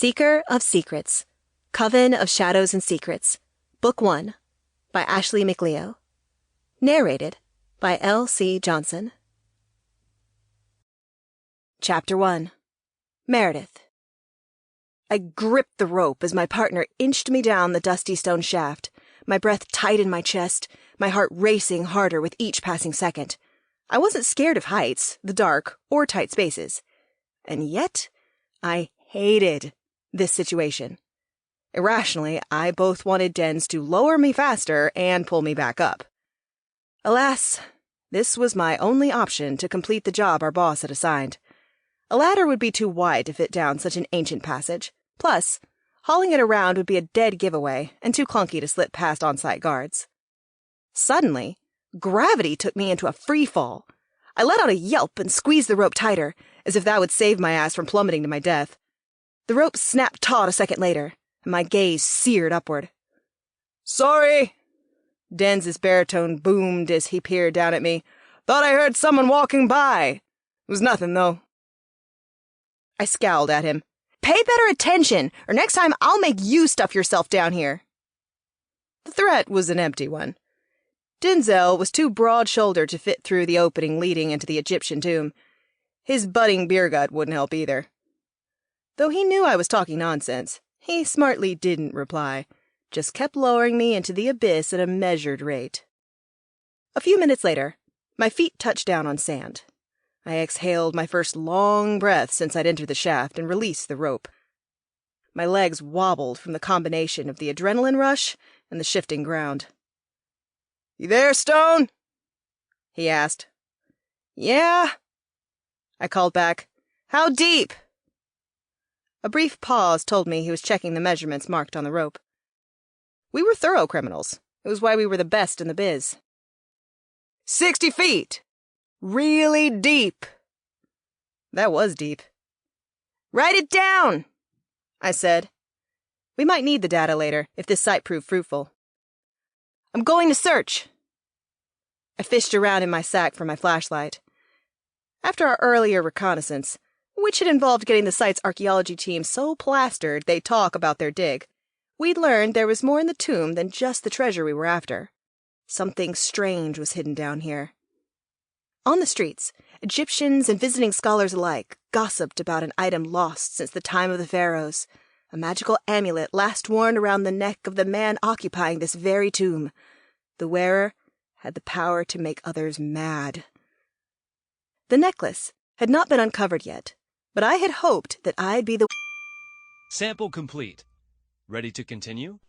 Seeker of Secrets, Coven of Shadows and Secrets, Book 1, by Ashley Mcleo. Narrated by L.C. Johnson. Chapter 1. Meredith. I gripped the rope as my partner inched me down the dusty stone shaft, my breath tight in my chest, my heart racing harder with each passing second. I wasn't scared of heights, the dark, or tight spaces. And yet, I hated this situation. Irrationally, I both wanted Dens to lower me faster and pull me back up. Alas, this was my only option to complete the job our boss had assigned. A ladder would be too wide to fit down such an ancient passage. Plus, hauling it around would be a dead giveaway and too clunky to slip past on-site guards. Suddenly, gravity took me into a free fall. I let out a yelp and squeezed the rope tighter, as if that would save my ass from plummeting to my death. The rope snapped taut a second later, and my gaze seared upward. "Sorry!" Dens' baritone boomed as he peered down at me. "Thought I heard someone walking by. It was nothing, though." I scowled at him. "Pay better attention, or next time I'll make you stuff yourself down here." The threat was an empty one. Denzel was too broad-shouldered to fit through the opening leading into the Egyptian tomb. His budding beer gut wouldn't help either. Though he knew I was talking nonsense, he smartly didn't reply, just kept lowering me into the abyss at a measured rate. A few minutes later, my feet touched down on sand. I exhaled my first long breath since I'd entered the shaft and released the rope. My legs wobbled from the combination of the adrenaline rush and the shifting ground. "You there, Stone?" he asked. "Yeah," I called back. "How deep?" A brief pause told me he was checking the measurements marked on the rope. We were thorough criminals. It was why we were the best in the biz. 60 feet! Really deep. That was deep. "Write it down," I said. We might need the data later, if this site proved fruitful. "I'm going to search." I fished around in my sack for my flashlight. After our earlier reconnaissance, which had involved getting the site's archaeology team so plastered they'd talk about their dig, we'd learned there was more in the tomb than just the treasure we were after. Something strange was hidden down here. On the streets, Egyptians and visiting scholars alike gossiped about an item lost since the time of the pharaohs, a magical amulet last worn around the neck of the man occupying this very tomb. The wearer had the power to make others mad. The necklace had not been uncovered yet, but I had hoped that I'd be the... Sample complete. Ready to continue?